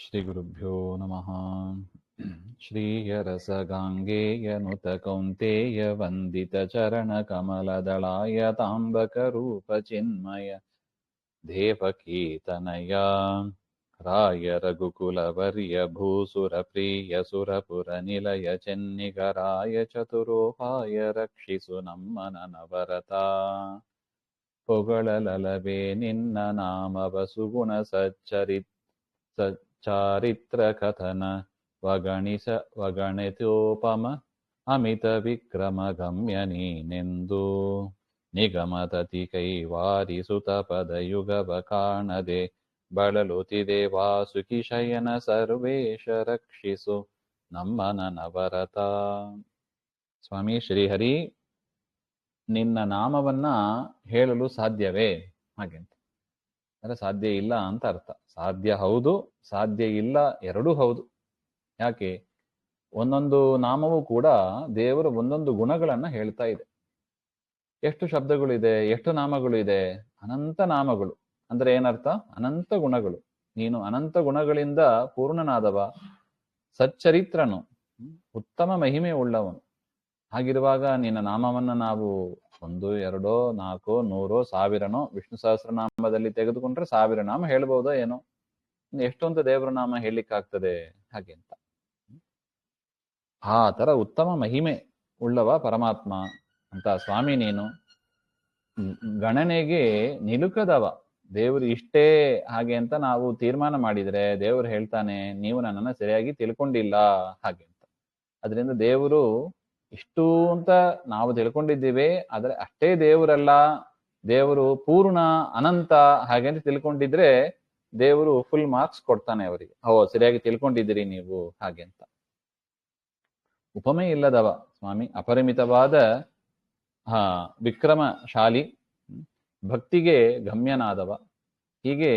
श्रीगुरुभ्यो नमः। श्रीयरसगाङ्गेयनुत कौन्तेय वन्दितचरणकमलदलाय ताम्बकरूपचिन्मय देवकीतनया राय रघुकुलवर्य भूसुरप्रिय सुरपुरनिलय चेन्निगराय चतुरोपाय रक्षिसु नಮ್ಮननवरता ಪೊಗಳಲಲವೇ ನಿನ್ನ ನಾಮವ ಸುಗುಣ ಸಚ್ಚಾರಿತ್ರ ಕಥನ ವಗಣಿತೋಪಮ ಅಮಿತ ವಿಕ್ರಮ ಗಮ್ಯ ನೀನೆಂದು ನಿಗಮತತಿ ಕೈವಾರಿಸುತ ಪದಯುಗವ ಕಾಣದೆ ಬಳಲುತಿದೆ ವಾಸುಕಿ ಶಯನ ಸರ್ವೇಶ ರಕ್ಷಿಸು ನಮ್ಮ ನವರತ. ಸ್ವಾಮಿ ಶ್ರೀಹರಿ, ನಿನ್ನ ನಾಮವನ್ನ ಹೇಳಲು ಸಾಧ್ಯವೇ? ಹಾಗೆ ಅಂತ ಅಂದ್ರೆ ಸಾಧ್ಯ ಇಲ್ಲ ಅಂತ ಅರ್ಥ. ಸಾಧ್ಯ ಹೌದು, ಸಾಧ್ಯ ಇಲ್ಲ, ಎರಡೂ ಹೌದು. ಯಾಕೆ? ಒಂದೊಂದು ನಾಮವೂ ಕೂಡ ದೇವರ ಒಂದೊಂದು ಗುಣಗಳನ್ನ ಹೇಳ್ತಾ ಇದೆ. ಎಷ್ಟು ಶಬ್ದಗಳಿದೆ, ಎಷ್ಟು ನಾಮಗಳು ಇದೆ? ಅನಂತ ನಾಮಗಳು. ಅಂದ್ರೆ ಏನರ್ಥ? ಅನಂತ ಗುಣಗಳು. ನೀನು ಅನಂತ ಗುಣಗಳಿಂದ ಪೂರ್ಣನಾದವ, ಸಚ್ಚರಿತ್ರನು, ಉತ್ತಮ ಮಹಿಮೆ ಉಳ್ಳವನು. ಹಾಗಿರುವಾಗ ನಿನ್ನ ನಾಮವನ್ನ ನಾವು 1, 2, 4, 100, 1000ನೋ ವಿಷ್ಣು ಸಹಸ್ರನಾಮದಲ್ಲಿ ತೆಗೆದುಕೊಂಡ್ರೆ 1000 ನಾಮ ಹೇಳ್ಬಹುದೋ ಏನೋ. ಎಷ್ಟೊಂದು ದೇವರ ನಾಮ ಹೇಳಲಿಕ್ಕಾಗ್ತದೆ ಹಾಗೆ ಅಂತ. ಆ ತರ ಉತ್ತಮ ಮಹಿಮೆ ಉಳ್ಳವ ಪರಮಾತ್ಮ ಅಂತ ಸ್ವಾಮಿ ನೀನು. ಗಣನೆಗೆ ನಿಲುಕದವ ದೇವರು ಇಷ್ಟೇ ಹಾಗೆ ಅಂತ ನಾವು ತೀರ್ಮಾನ ಮಾಡಿದ್ರೆ ದೇವರು ಹೇಳ್ತಾನೆ, ನೀವು ನನ್ನನ್ನು ಸರಿಯಾಗಿ ತಿಳ್ಕೊಂಡಿಲ್ಲ ಹಾಗೆ ಅಂತ. ಅದರಿಂದ ದೇವರು ಇಷ್ಟು ಅಂತ ನಾವು ತಿಳ್ಕೊಂಡಿದ್ದೀವಿ, ಆದ್ರೆ ಅಷ್ಟೇ ದೇವರಲ್ಲ, ದೇವರು ಪೂರ್ಣ ಅನಂತ ಹಾಗೆ ಅಂತ ತಿಳ್ಕೊಂಡಿದ್ರೆ ದೇವರು ಫುಲ್ ಮಾರ್ಕ್ಸ್ ಕೊಡ್ತಾನೆ ಅವರಿಗೆ. ಸರಿಯಾಗಿ ತಿಳ್ಕೊಂಡಿದ್ದೀರಿ ನೀವು ಹಾಗೆ ಅಂತ. ಉಪಮೆ ಇಲ್ಲದವ ಸ್ವಾಮಿ, ಅಪರಿಮಿತವಾದ ವಿಕ್ರಮಶಾಲಿ, ಭಕ್ತಿಗೆ ಗಮ್ಯನಾದವ. ಹೀಗೆ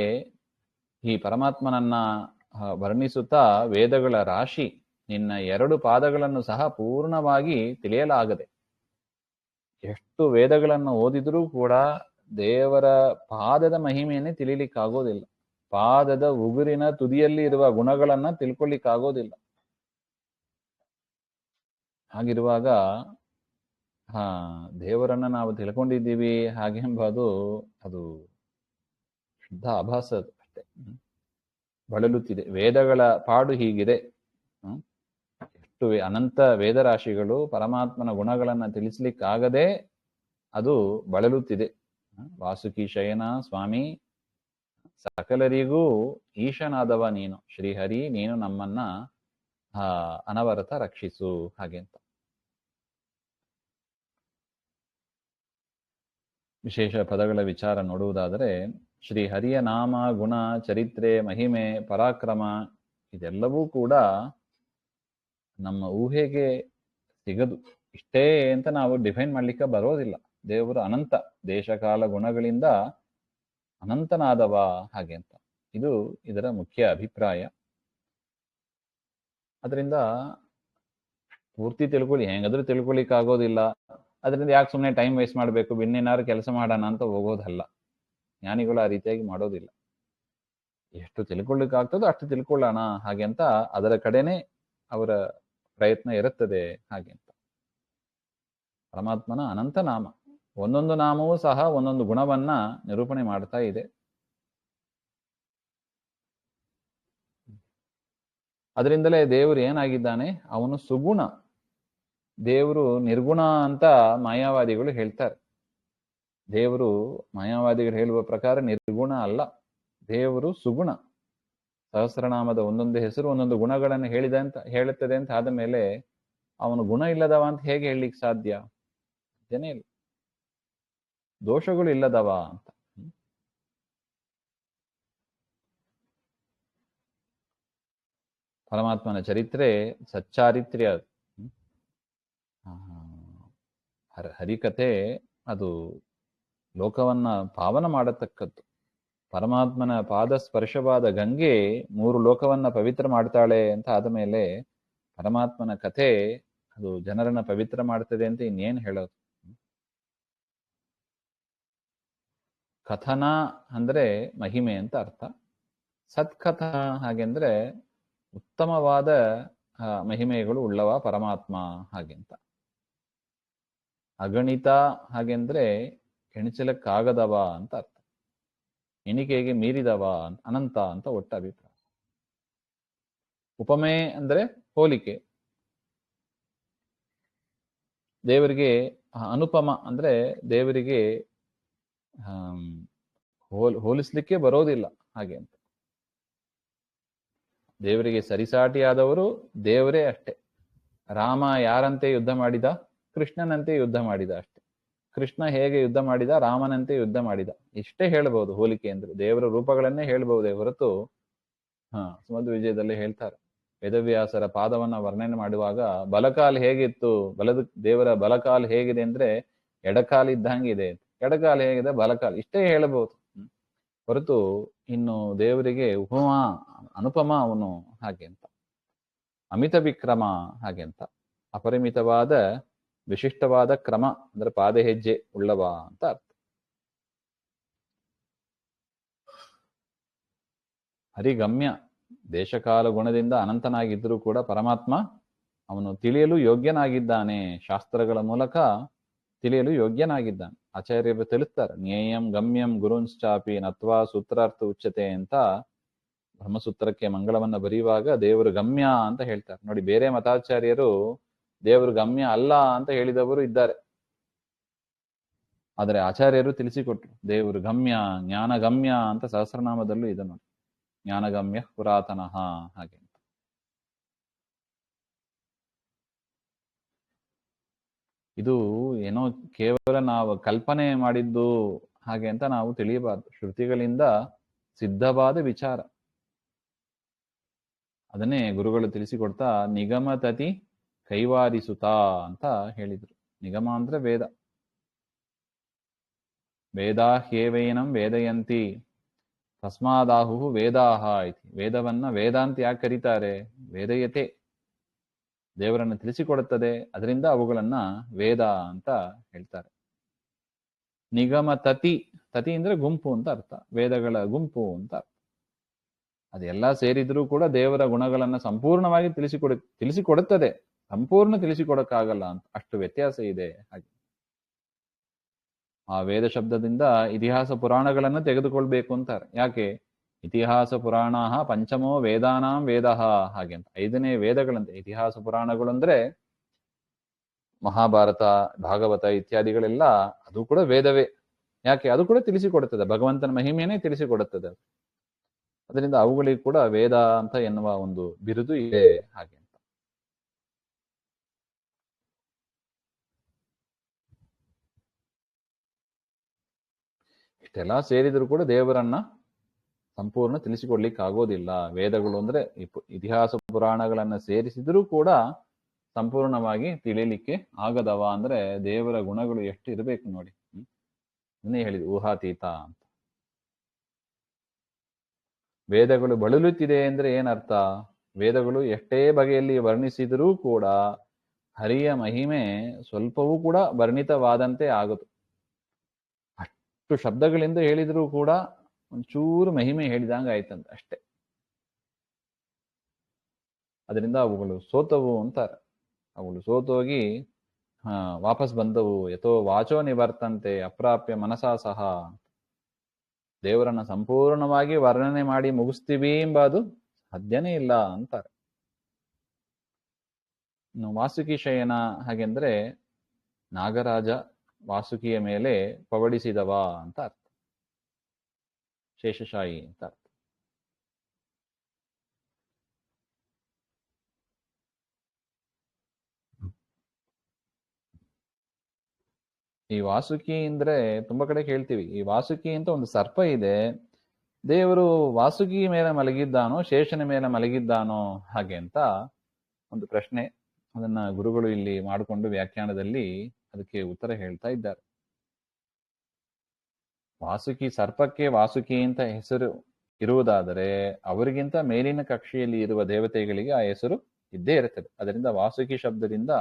ಈ ಪರಮಾತ್ಮನನ್ನ ವರ್ಣಿಸುತ್ತಾ ವೇದಗಳ ರಾಶಿ ನಿನ್ನ 2 ಪಾದಗಳನ್ನು ಸಹ ಪೂರ್ಣವಾಗಿ ತಿಳಿಯಲಾಗದೆ. ಎಷ್ಟು ವೇದಗಳನ್ನು ಓದಿದ್ರೂ ಕೂಡ ದೇವರ ಪಾದದ ಮಹಿಮೆಯನ್ನೇ ತಿಳಿಲಿಕ್ಕಾಗೋದಿಲ್ಲ. ಪಾದದ ಉಗುರಿನ ತುದಿಯಲ್ಲಿ ಇರುವ ಗುಣಗಳನ್ನ ತಿಳ್ಕೊಳ್ಳಿಕ್ಕಾಗೋದಿಲ್ಲ. ಹಾಗಿರುವಾಗ ದೇವರನ್ನ ನಾವು ತಿಳ್ಕೊಂಡಿದ್ದೀವಿ ಹಾಗೆ ಎಂಬುದು ಅದು ಶುದ್ಧ ಆಭಾಸ ಅಷ್ಟೇ. ಬಳಲುತ್ತಿದೆ ವೇದಗಳ ಪಾಡು ಹೀಗಿದೆ. ಎಷ್ಟು ಅನಂತ ವೇದರಾಶಿಗಳು ಪರಮಾತ್ಮನ ಗುಣಗಳನ್ನ ತಿಳಿಸ್ಲಿಕ್ಕಾಗದೆ ಅದು ಬಳಲುತ್ತಿದೆ. ವಾಸುಕಿ ಶಯನ ಸ್ವಾಮಿ, ಸಕಲರಿಗೂ ಈಶನಾದವ ನೀನು ಶ್ರೀಹರಿ, ನೀನು ನಮ್ಮನ್ನ ಅನವರತ ರಕ್ಷಿಸು ಹಾಗೆ ಅಂತ. ವಿಶೇಷ ಪದಗಳ ವಿಚಾರ ನೋಡುವುದಾದರೆ, ಶ್ರೀಹರಿಯ ನಾಮ, ಗುಣ, ಚರಿತ್ರೆ, ಮಹಿಮೆ, ಪರಾಕ್ರಮ ಇದೆಲ್ಲವೂ ಕೂಡ ನಮ್ಮ ಊಹೆಗೆ ಸಿಗದು. ಇಷ್ಟೇ ಅಂತ ನಾವು ಡಿಫೈನ್ ಮಾಡ್ಲಿಕ್ಕೆ ಬರೋದಿಲ್ಲ. ದೇವರು ಅನಂತ ದೇಶಕಾಲ ಗುಣಗಳಿಂದ ಅನಂತನಾದವ ಹಾಗೆ ಅಂತ. ಇದು ಇದರ ಮುಖ್ಯ ಅಭಿಪ್ರಾಯ. ಅದರಿಂದ ಪೂರ್ತಿ ತಿಳ್ಕೊಳ್ಳಿ, ಹೆಂಗಾದ್ರೂ ತಿಳ್ಕೊಳ್ಳಿಕ್ಕಾಗೋದಿಲ್ಲ. ಅದರಿಂದ ಯಾಕೆ ಸುಮ್ಮನೆ ಟೈಮ್ ವೇಸ್ಟ್ ಮಾಡಬೇಕು, ಇನ್ನೇನಾದ್ರು ಕೆಲಸ ಮಾಡೋಣ ಅಂತ ಹೋಗೋದಲ್ಲ. ಜ್ಞಾನಿಗಳು ಆ ರೀತಿಯಾಗಿ ಮಾಡೋದಿಲ್ಲ. ಎಷ್ಟು ತಿಳ್ಕೊಳ್ಳಿಕ್ಕಾಗ್ತದೋ ಅಷ್ಟು ತಿಳ್ಕೊಳ್ಳೋಣ ಹಾಗೆ ಅಂತ ಅದರ ಕಡೆನೆ ಅವರ ಪ್ರಯತ್ನ ಇರುತ್ತದೆ ಹಾಗೆ ಅಂತ. ಪರಮಾತ್ಮನ ಅನಂತ ನಾಮ, ಒಂದೊಂದು ನಾಮವೂ ಸಹ ಒಂದೊಂದು ಗುಣವನ್ನ ನಿರೂಪಣೆ ಮಾಡ್ತಾ ಇದೆ. ಅದರಿಂದಲೇ ದೇವರು ಏನಾಗಿದ್ದಾನೆ, ಅವನು ಸುಗುಣ. ದೇವರು ನಿರ್ಗುಣ ಅಂತ ಮಾಯಾವಾದಿಗಳು ಹೇಳ್ತಾರೆ. ದೇವರು ಮಾಯಾವಾದಿಗಳು ಹೇಳುವ ಪ್ರಕಾರ ನಿರ್ಗುಣ ಅಲ್ಲ, ದೇವರು ಸುಗುಣ. ಸಹಸ್ರನಾಮದ ಒಂದೊಂದು ಹೆಸರು ಒಂದೊಂದು ಗುಣಗಳನ್ನು ಹೇಳುತ್ತದೆ ಅಂತ ಆದ ಮೇಲೆ ಅವನು ಗುಣ ಇಲ್ಲದವ ಅಂತ ಹೇಗೆ ಹೇಳಲಿಕ್ಕೆ ಸಾಧ್ಯ? ಜನೇ ಇಲ್ಲ. ದೋಷಗಳು ಇಲ್ಲದವ ಅಂತ. ಪರಮಾತ್ಮನ ಚರಿತ್ರೆ ಸಚ್ಚಾರಿತ್ರ್ಯ. ಹರಿಕಥೆ ಅದು ಲೋಕವನ್ನ ಪಾವನ ಮಾಡತಕ್ಕದ್ದು. ಪರಮಾತ್ಮನ ಪಾದ ಸ್ಪರ್ಶವಾದ ಗಂಗೆ 3 ಲೋಕವನ್ನ ಪವಿತ್ರ ಮಾಡ್ತಾಳೆ ಅಂತ ಆದ ಮೇಲೆ ಪರಮಾತ್ಮನ ಕಥೆ ಅದು ಜನರನ್ನ ಪವಿತ್ರ ಮಾಡ್ತದೆ ಅಂತ ಇನ್ನೇನು ಹೇಳೋದು. ಕಥನ ಅಂದ್ರೆ ಮಹಿಮೆ ಅಂತ ಅರ್ಥ. ಸತ್ಕಥ ಹಾಗೆಂದ್ರೆ ಉತ್ತಮವಾದ ಮಹಿಮೆಗಳು ಉಳ್ಳವ ಪರಮಾತ್ಮ ಹಾಗೆಂತ. ಅಗಣಿತ ಹಾಗೆಂದ್ರೆ ಎಣಿಸಲಕ್ಕಾಗದವ ಅಂತ ಅರ್ಥ. ಎಣಿಕೆಗೆ ಮೀರಿದವ ಅನಂತ ಅಂತ ಒಟ್ಟ ಅಭಿಪ್ರಾಯ. ಉಪಮೆ ಅಂದ್ರೆ ಹೋಲಿಕೆ. ದೇವರಿಗೆ ಅನುಪಮ ಅಂದ್ರೆ ದೇವರಿಗೆ ಹೋಲಿಸ್ಲಿಕ್ಕೆ ಬರೋದಿಲ್ಲ ಹಾಗೆ ಅಂತ. ದೇವರಿಗೆ ಸರಿಸಾಟಿಯಾದವರು ದೇವರೇ ಅಷ್ಟೇ. ರಾಮ ಯಾರಂತೆ ಯುದ್ಧ ಮಾಡಿದ? ಕೃಷ್ಣನಂತೆ ಯುದ್ಧ ಮಾಡಿದ ಅಷ್ಟೇ. ಕೃಷ್ಣ ಹೇಗೆ ಯುದ್ಧ ಮಾಡಿದ? ರಾಮನಂತೆ ಯುದ್ಧ ಮಾಡಿದ. ಇಷ್ಟೇ ಹೇಳ್ಬಹುದು ಹೋಲಿಕೆ ಅಂದ್ರೆ. ದೇವರ ರೂಪಗಳನ್ನೇ ಹೇಳ್ಬಹುದೇ ಹೊರತು ಸುಮಧ್ವ ವಿಜಯದಲ್ಲಿ ಹೇಳ್ತಾರೆ, ವೇದವ್ಯಾಸರ ಪಾದವನ್ನ ವರ್ಣನೆ ಮಾಡುವಾಗ ಬಲಕಾಲ್ ಹೇಗಿತ್ತು, ದೇವರ ಬಲಕಾಲ್ ಹೇಗಿದೆ ಅಂದ್ರೆ ಎಡಕಾಲ್ ಇದ್ದಂಗಿದೆ. ಎಡಕಾಲ್ ಹೇಗಿದೆ, ಬಲಕಾಲ್, ಇಷ್ಟೇ ಹೇಳಬಹುದು ಹೊರತು ಇನ್ನು ದೇವರಿಗೆ ಉಪಮ ಅನುಪಮ ಅವನು ಹಾಗೆ ಅಂತ. ಅಮಿತ ವಿಕ್ರಮ ಹಾಗೆ ಅಂತ. ಅಪರಿಮಿತವಾದ ವಿಶಿಷ್ಟವಾದ ಕ್ರಮ ಅಂದ್ರೆ ಪಾದ ಹೆಜ್ಜೆ ಉಳ್ಳವ ಅಂತ ಅರ್ಥ. ಹರಿಗಮ್ಯ, ದೇಶಕಾಲ ಗುಣದಿಂದ ಅನಂತನಾಗಿದ್ದರೂ ಕೂಡ ಪರಮಾತ್ಮ ಅವನು ತಿಳಿಯಲು ಯೋಗ್ಯನಾಗಿದ್ದಾನೆ. ಶಾಸ್ತ್ರಗಳ ಮೂಲಕ ತಿಳಿಯಲು ಯೋಗ್ಯನಾಗಿದ್ದಾನೆ. ಆಚಾರ್ಯರು ತಿಳಿಸ್ತಾರೆ, ಜ್ಞೇಯಂ ಗಮ್ಯಂ ಗುರುಂಶ್ಚಾಪಿ ನತ್ವಾ ಸೂತ್ರಾರ್ಥ ಉಚ್ಯತೆ ಅಂತ ಬ್ರಹ್ಮಸೂತ್ರಕ್ಕೆ ಮಂಗಳವನ್ನ ಬರೆಯುವಾಗ ದೇವರು ಗಮ್ಯ ಅಂತ ಹೇಳ್ತಾರೆ ನೋಡಿ. ಬೇರೆ ಮತಾಚಾರ್ಯರು ದೇವರು ಗಮ್ಯ ಅಲ್ಲ ಅಂತ ಹೇಳಿದವರು ಇದ್ದಾರೆ. ಆದರೆ ಆಚಾರ್ಯರು ತಿಳಿಸಿಕೊಟ್ರು ದೇವರು ಗಮ್ಯ, ಜ್ಞಾನಗಮ್ಯ ಅಂತ ಸಹಸ್ರನಾಮದಲ್ಲೂ ಇದೆ ನೋಡಿ. ಜ್ಞಾನಗಮ್ಯ ಪುರಾತನಃ ಹಾಗೆ ಅಂತ. ಇದು ಏನೋ ಕೇವಲ ನಾವು ಕಲ್ಪನೆ ಮಾಡಿದ್ದು ಹಾಗೆ ಅಂತ ನಾವು ತಿಳಿಯಬಾರ್ದು. ಶ್ರುತಿಗಳಿಂದ ಸಿದ್ಧವಾದ ವಿಚಾರ. ಅದನ್ನೇ ಗುರುಗಳು ತಿಳಿಸಿಕೊಡ್ತಾ ನಿಗಮತತಿ ಕೈವಾರಿಸುತ್ತ ಅಂತ ಹೇಳಿದ್ರು. ನಿಗಮ ಅಂದ್ರೆ ವೇದ. ವೇದಾ ಹ್ಯೇವೈನಂ ವೇದಯಂತಿ ತಸ್ಮಾದಾಹು ವೇದಾಹ ಐತಿ. ವೇದವನ್ನ ವೇದ ಅಂತ ಯಾಕೆ ಕರೀತಾರೆ? ವೇದಯತೆ, ದೇವರನ್ನು ತಿಳಿಸಿಕೊಡುತ್ತದೆ, ಅದರಿಂದ ಅವುಗಳನ್ನ ವೇದ ಅಂತ ಹೇಳ್ತಾರೆ. ನಿಗಮ ತತಿ, ತತಿ ಅಂದ್ರೆ ಗುಂಪು ಅಂತ ಅರ್ಥ. ವೇದಗಳ ಗುಂಪು ಅಂತ ಅರ್ಥ. ಅದೆಲ್ಲ ಸೇರಿದ್ರೂ ಕೂಡ ದೇವರ ಗುಣಗಳನ್ನ ಸಂಪೂರ್ಣವಾಗಿ ತಿಳಿಸಿಕೊಡುತ್ತದೆ. ಸಂಪೂರ್ಣ ತಿಳಿಸಿಕೊಡಕ್ಕಾಗಲ್ಲ ಅಂತ, ಅಷ್ಟು ವ್ಯತ್ಯಾಸ ಇದೆ ಹಾಗೆ. ಆ ವೇದ ಶಬ್ದದಿಂದ ಇತಿಹಾಸ ಪುರಾಣಗಳನ್ನ ತೆಗೆದುಕೊಳ್ಬೇಕು ಅಂತಾರೆ. ಯಾಕೆ? ಇತಿಹಾಸ ಪುರಾಣ ಪಂಚಮೋ ವೇದಾನಾಂ ವೇದ ಹಾಗೆ ಅಂತ. 5ನೇ ವೇದಗಳಂತೆ ಇತಿಹಾಸ ಪುರಾಣಗಳು ಅಂದ್ರೆ ಮಹಾಭಾರತ, ಭಾಗವತ ಇತ್ಯಾದಿಗಳೆಲ್ಲ ಅದು ಕೂಡ ವೇದವೇ. ಯಾಕೆ? ಅದು ಕೂಡ ತಿಳಿಸಿಕೊಡುತ್ತದೆ, ಭಗವಂತನ ಮಹಿಮೆಯನ್ನೇ ತಿಳಿಸಿಕೊಡುತ್ತದೆ. ಅದರಿಂದ ಅವುಗಳಿಗೆ ಕೂಡ ವೇದ ಅಂತ ಎನ್ನುವ ಒಂದು ಬಿರುದು ಇದೆ ಹಾಗೆ ಅಂತ. ಇಷ್ಟೆಲ್ಲ ಸೇರಿದ್ರು ಕೂಡ ದೇವರನ್ನ ಸಂಪೂರ್ಣ ತಿಳಿಸಿಕೊಡ್ಲಿಕ್ಕೆ ಆಗೋದಿಲ್ಲ. ವೇದಗಳು ಅಂದ್ರೆ ಇತಿಹಾಸ ಪುರಾಣಗಳನ್ನ ಸೇರಿಸಿದ್ರೂ ಕೂಡ ಸಂಪೂರ್ಣವಾಗಿ ತಿಳಿಲಿಕ್ಕೆ ಆಗದವ. ಅಂದ್ರೆ ದೇವರ ಗುಣಗಳು ಎಷ್ಟು ಇರಬೇಕು ನೋಡಿ. ಇನ್ನೇ ಹೇಳಿದ್ರು ಊಹಾತೀತ ಅಂತ. ವೇದಗಳು ಬಳಲುತ್ತಿದೆ ಅಂದ್ರೆ ಏನರ್ಥ? ವೇದಗಳು ಎಷ್ಟೇ ಬಗೆಯಲ್ಲಿ ವರ್ಣಿಸಿದರೂ ಕೂಡ ಹರಿಯ ಮಹಿಮೆ ಸ್ವಲ್ಪವೂ ಕೂಡ ವರ್ಣಿತವಾದಂತೆ ಆಗದು. ಅಷ್ಟು ಶಬ್ದಗಳಿಂದ ಹೇಳಿದರೂ ಕೂಡ ಒಂಚೂರು ಮಹಿಮೆ ಹೇಳಿದಂಗ ಆಯ್ತಂತ ಅಷ್ಟೆ. ಅದರಿಂದ ಅವುಗಳು ಸೋತವು ಅಂತಾರೆ. ಅವುಗಳು ಸೋತೋಗಿ ವಾಪಸ್ ಬಂದವು. ಯಥೋ ವಾಚೋ ನಿವರ್ತಂತೆ ಅಪ್ರಾಪ್ಯ ಮನಸಾ ಸಹ. ದೇವರನ್ನ ಸಂಪೂರ್ಣವಾಗಿ ವರ್ಣನೆ ಮಾಡಿ ಮುಗಿಸ್ತೀವಿ ಎಂಬುದು ಸಾಧ್ಯನೇ ಇಲ್ಲ ಅಂತಾರೆ. ಇನ್ನು ವಾಸುಕಿ ಶಯನ ಹಾಗೆಂದ್ರೆ ನಾಗರಾಜ ವಾಸುಕಿಯ ಮೇಲೆ ಪವಡಿಸಿದವ ಅಂತ ಅರ್ಥ. ಶೇಷಶಾಹಿ ಅಂತ ಅರ್ಥ. ಈ ವಾಸುಕಿ ಅಂದ್ರೆ ತುಂಬಾ ಕಡೆ ಕೇಳ್ತೀವಿ. ಈ ವಾಸುಕಿ ಅಂತ ಒಂದು ಸರ್ಪ ಇದೆ, ದೇವರು ವಾಸುಕಿ ಮೇಲೆ ಮಲಗಿದ್ದಾನೋ ಶೇಷನ ಮೇಲೆ ಮಲಗಿದ್ದಾನೋ ಹಾಗೆ ಅಂತ ಒಂದು ಪ್ರಶ್ನೆ. ಅದನ್ನ ಗುರುಗಳು ಇಲ್ಲಿ ಮಾಡಿಕೊಂಡು ವ್ಯಾಖ್ಯಾನದಲ್ಲಿ ಅದಕ್ಕೆ ಉತ್ತರ ಹೇಳ್ತಾ ಇದ್ದಾರೆ. ವಾಸುಕಿ, ಸರ್ಪಕ್ಕೆ ವಾಸುಕಿ ಅಂತ ಹೆಸರು ಇರುವುದಾದರೆ ಅವರಿಗಿಂತ ಮೇಲಿನ ಕಕ್ಷೆಯಲ್ಲಿ ಇರುವ ದೇವತೆಗಳಿಗೆ ಆ ಹೆಸರು ಇದ್ದೇ ಇರುತ್ತದೆ. ಅದರಿಂದ ವಾಸುಕಿ ಶಬ್ದದಿಂದ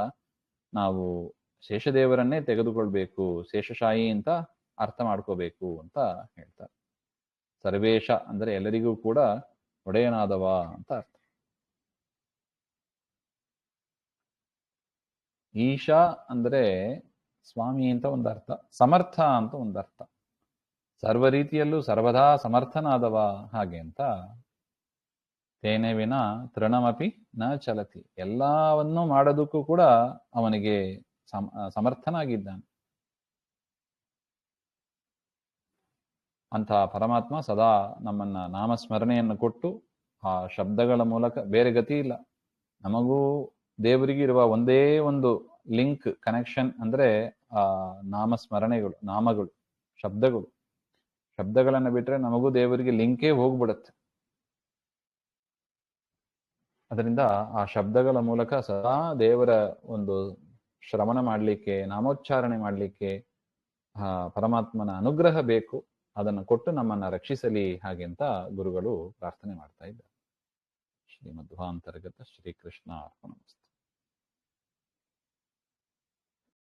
ನಾವು ಶೇಷದೇವರನ್ನೇ ತೆಗೆದುಕೊಳ್ಬೇಕು, ಶೇಷಶಾಹಿ ಅಂತ ಅರ್ಥ ಮಾಡ್ಕೋಬೇಕು ಅಂತ ಹೇಳ್ತಾರೆ. ಸರ್ವೇಶ ಅಂದ್ರೆ ಎಲ್ಲರಿಗೂ ಕೂಡ ಒಡೆಯನಾದವ ಅಂತ ಅರ್ಥ. ಈಶಾ ಅಂದ್ರೆ ಸ್ವಾಮಿ ಅಂತ ಒಂದರ್ಥ, ಸಮರ್ಥ ಅಂತ ಒಂದರ್ಥ. ಸರ್ವ ರೀತಿಯಲ್ಲೂ ಸರ್ವದಾ ಸಮರ್ಥನಾದವ ಹಾಗೆ ಅಂತ. ತೇನೆ ವಿನ ತೃಣಮಪಿ ನ ಚಲತಿ, ಎಲ್ಲವನ್ನೂ ಮಾಡೋದಕ್ಕೂ ಕೂಡ ಅವನಿಗೆ ಸಮರ್ಥನಾಗಿದ್ದಾನೆ. ಅಂತಹ ಪರಮಾತ್ಮ ಸದಾ ನಮ್ಮನ್ನ ನಾಮಸ್ಮರಣೆಯನ್ನು ಕೊಟ್ಟು ಆ ಶಬ್ದಗಳ ಮೂಲಕ, ಬೇರೆ ಗತಿ ಇಲ್ಲ ನಮಗೂ ದೇವರಿಗೆ ಇರುವ ಒಂದೇ ಒಂದು ಲಿಂಕ್, ಕನೆಕ್ಷನ್ ಅಂದ್ರೆ ಆ ನಾಮಸ್ಮರಣೆಗಳು, ನಾಮಗಳು, ಶಬ್ದಗಳು. ಶಬ್ದಗಳನ್ನು ಬಿಟ್ರೆ ನಮಗೂ ದೇವರಿಗೆ ಲಿಂಕೇ ಹೋಗ್ಬಿಡುತ್ತೆ. ಅದರಿಂದ ಆ ಶಬ್ದಗಳ ಮೂಲಕ ಸದಾ ದೇವರ ಒಂದು ಶ್ರವಣ ಮಾಡಲಿಕ್ಕೆ, ನಾಮೋಚ್ಚಾರಣೆ ಮಾಡಲಿಕ್ಕೆ ಆ ಪರಮಾತ್ಮನ ಅನುಗ್ರಹ ಬೇಕು. ಅದನ್ನು ಕೊಟ್ಟು ನಮ್ಮನ್ನ ರಕ್ಷಿಸಲಿ ಹಾಗೆ ಅಂತ ಗುರುಗಳು ಪ್ರಾರ್ಥನೆ ಮಾಡ್ತಾ ಇದ್ದಾರೆ. ಶ್ರೀಮಧ್ವಾಂತರ್ಗತ ಶ್ರೀಕೃಷ್ಣ ಅರ್ಪಣಮಸ್ತು.